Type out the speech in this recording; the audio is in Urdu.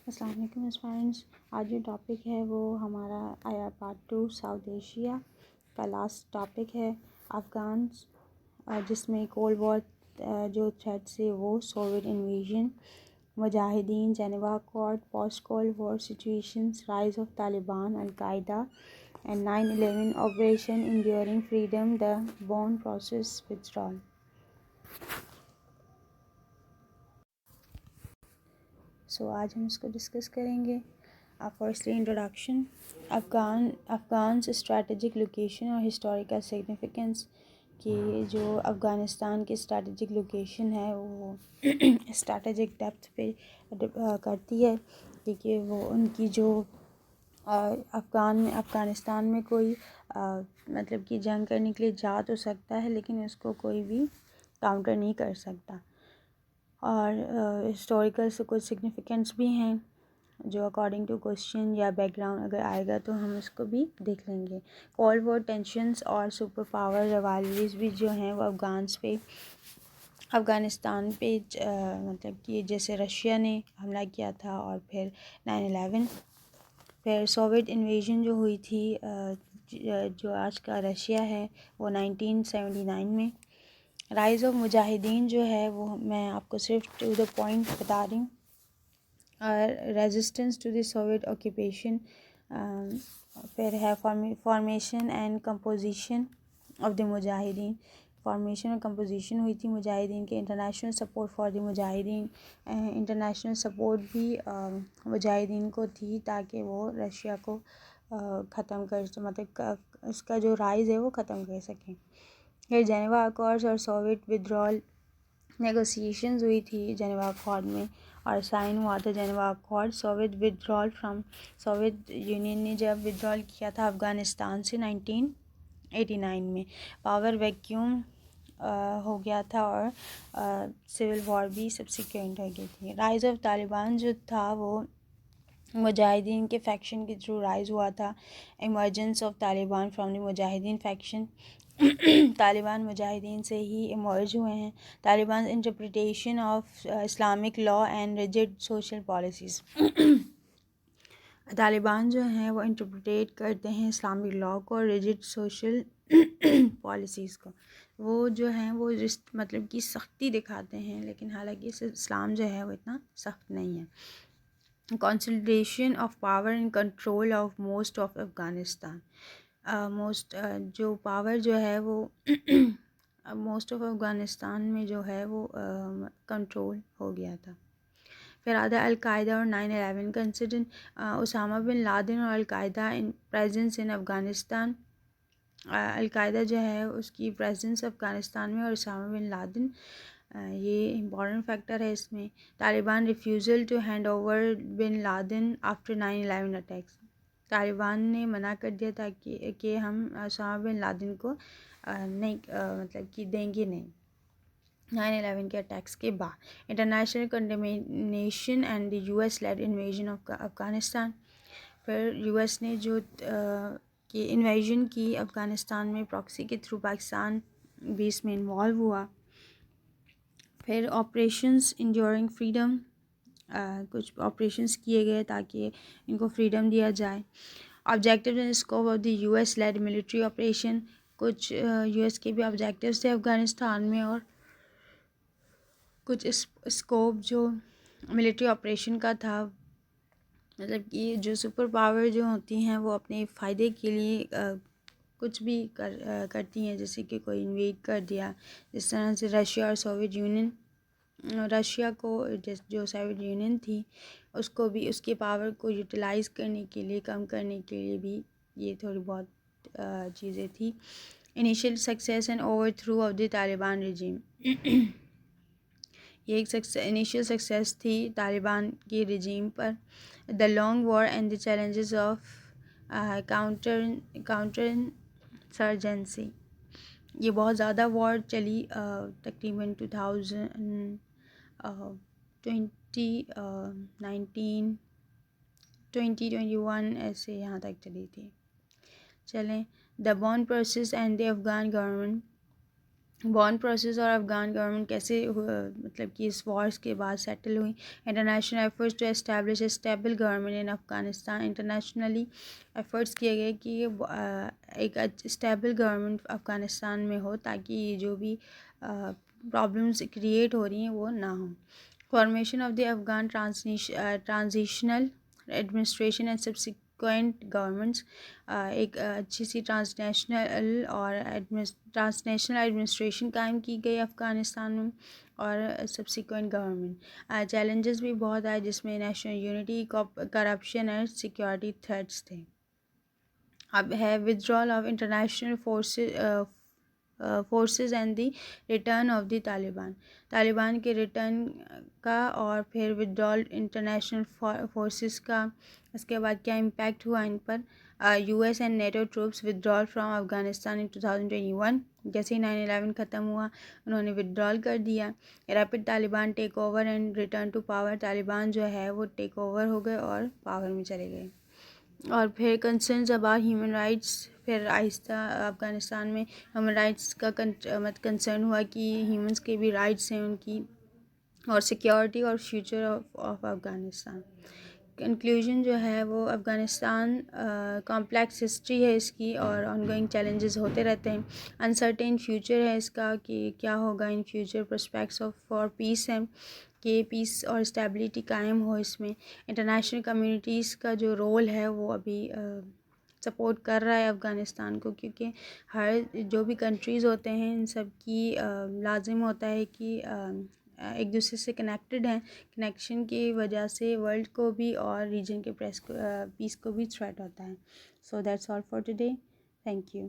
السلام علیکم اسٹوڈنٹس. آج جو ٹاپک ہے وہ ہمارا آیا پارٹ 2 ساؤتھ ایشیا کا لاسٹ ٹاپک ہے افغانس، جس میں کولڈ وار جو تھریٹ سے وہ سوویت انویژن، مجاہدین، Geneva accord, post cold war situations, rise of Taliban, al-Qaeda and 9/11 operation enduring freedom, the Bonn process withdrawal. So آج ہم اس کو ڈسکس کریں گے. Firstly introduction. Afghan's strategic location اور ہسٹوریکل سگنیفیکنس. کہ جو افغانستان کی اسٹریٹجک لوکیشن ہے وہ اسٹریٹجک ڈیپتھ پہ کرتی ہے، کیونکہ وہ ان کی جو افغانستان میں کوئی مطلب کہ جنگ کرنے کے لیے جا تو سکتا ہے لیکن اس کو کوئی بھی کاؤنٹر نہیں کر سکتا. اور ہسٹوریکل سے کچھ سگنیفیکنس بھی ہیں جو اکارڈنگ ٹو کوشچن یا بیک گراؤنڈ اگر آئے گا تو ہم اس کو بھی دیکھ لیں گے. کولڈ وار ٹینشنز اور سپر پاور روائلریز بھی جو ہیں وہ افغانستان پہ مطلب کہ جیسے رشیا نے حملہ کیا تھا اور پھر 9/11، پھر سوویت انویژن جو ہوئی تھی جو آج کا رشیا ہے وہ 1979 میں. رائز آف مجاہدین جو ہے وہ میں آپ کو صرف ٹو دا پوائنٹ بتا رہی ہوں. Resistance to the Soviet occupation. پھر ہے formation and composition of the مجاہدین. فارمیشن اور کمپوزیشن ہوئی تھی مجاہدین کے. انٹرنیشنل سپورٹ فار دی مجاہدین. انٹرنیشنل سپورٹ بھی مجاہدین کو تھی تاکہ وہ رشیا کو ختم مطلب اس کا جو رائز ہے وہ ختم کر سکیں. پھر جنیوا اکارڈز اور سوویت ودرال نیگوسیشنز ہوئی تھی جنیوا اکارڈ میں اور سائن ہوا تھا Geneva accord. Soviet ودرال from Soviet union نے جب ودرال کیا تھا افغانستان سے 1989 میں. پاور ویکیوم ہو گیا تھا اور سول وار بھی سبسیکوینٹ ہو گئی تھی. رائز آف طالبان جو تھا وہ مجاہدین کے فیکشن کے تھرو رائز ہوا تھا. Emergence of Taliban from the مجاہدین فیکشن. طالبان مجاہدین سے ہی ایمرج ہوئے ہیں. Taliban interpretation of Islamic law and rigid social policies. Taliban جو ہیں وہ انٹرپریٹ کرتے ہیں اسلامک لا کو اور ریجڈ سوشل پالیسیز کو. وہ جو ہیں وہ مطلب کہ سختی دکھاتے ہیں لیکن حالانکہ اسلام جو ہے وہ اتنا سخت نہیں ہے. Consolidation of power and control of most of Afghanistan. جو پاور جو ہے وہ موسٹ آف افغانستان میں جو ہے وہ کنٹرول ہو گیا تھا. پھر آدھا القاعدہ اور 9/11 کا انسیڈنٹ. اسامہ بن لادن اور القاعدہ ان پریزنس ان افغانستان. القاعدہ جو ہے اس کی پریزنس افغانستان میں اور اسامہ بن لادن یہ امپورٹنٹ فیکٹر ہے اس میں. Taliban refusal to hand over bin Laden after 9/11 attacks. Taliban نے منع کر دیا تھا کہ ہم اسامہ بن لادن کو نہیں مطلب کہ دیں گے نہیں 9/11 کے اٹیکس کے بعد. International condemnation and the US lead invasion of Afghanistan. پھر US نے جو کہ انویژن کی افغانستان میں پراکسی کے تھرو پاکستان بھی اس میں انوالو ہوا. پھر آپریشنز انڈیورنگ فریڈم. کچھ آپریشنز کیے گئے تاکہ ان کو فریڈم دیا جائے. Objective and scope of the US lead military operation. کچھ US کے بھی آبجیکٹیوز تھے افغانستان میں اور کچھ اسکوپ جو ملٹری آپریشن کا تھا. مطلب کہ جو سپر پاور جو ہوتی ہیں وہ اپنے فائدے کے لیے کچھ بھی کرتی ہیں، جیسے کہ کوئی انویڈ کر دیا. جس طرح سے رشیا اور سوویت یونین. رشیا کو جو سوویت یونین تھی اس کو بھی اس کے پاور کو یوٹیلائز کرنے کے لیے کم کرنے کے لیے بھی یہ تھوڑی بہت چیزیں تھیں. Initial success and overthrow of the Taliban regime. یہ ایک انیشیل سکسیس تھی طالبان کی رجیم پر. The long war and the challenges of counter insurgency. یہ بہت زیادہ وار چلی تقریباً 2021 ایسے یہاں تک چلی تھی. چلیں. The Bonn process and the Afghan government. Bonn process اور افغان گورنمنٹ کیسے مطلب کہ اس وارس کے بعد سیٹل ہوئی. International efforts to establish a stable government in Afghanistan. Internationally efforts کیے گئے کہ ایک اسٹیبل گورنمنٹ افغانستان میں ہو تاکہ یہ جو بھی پرابلمس کریٹ ہو رہی ہیں وہ نہ ہوں. Formation of the Afghan transitional administration and subsequent governments. ایک اچھی سی ٹرانسنیشنل ایڈمنسٹریشن قائم کی گئی افغانستان میں اور سبسیکوینٹ گورنمنٹ. چیلنجز بھی بہت آئے جس میں national unity, corruption and security threats تھے. اب ہے withdrawal of international forces and the return of the Taliban. Taliban کے ریٹرن کا اور پھر withdrawal انٹرنیشنل فورسز کا, اس کے بعد کیا امپیکٹ ہوا ان پر. U S and NATO troops withdrawal from Afghanistan in 2021. جیسے ہی 9/11 ختم ہوا انہوں نے withdrawal کر دیا. Rapid Taliban take over and return to power. Taliban جو ہے وہ ٹیک اوور ہو گئے اور پاور میں چلے گئے. اور پھر کنسرنز اباؤٹ ہیومن رائٹس. پھر آہستہ افغانستان میں ہیومن رائٹس کا کنسرن ہوا کہ ہیومنس کے بھی رائٹس ہیں ان کی, اور سیکیورٹی اور فیوچر آف افغانستان. کنکلوژن جو ہے وہ افغانستان کمپلیکس ہسٹری ہے اس کی اور آن گوئنگ چیلنجز ہوتے رہتے ہیں. انسرٹین فیوچر ہے اس کا کہ کیا ہوگا ان فیوچر. پرسپیکٹس آف فار پیس ہیں کہ پیس اور اسٹیبلٹی قائم ہو اس میں. انٹرنیشنل کمیونٹیز کا جو رول ہے وہ ابھی سپورٹ کر رہا ہے افغانستان کو, کیونکہ ہر جو بھی کنٹریز ہوتے ہیں ان سب کی لازم ہوتا ہے کہ ایک دوسرے سے کنیکٹڈ ہیں. کنیکشن کی وجہ سے ورلڈ کو بھی اور ریجن کے پیس کو بھی تھریٹ ہوتا ہے. So that's all for today. Thank you.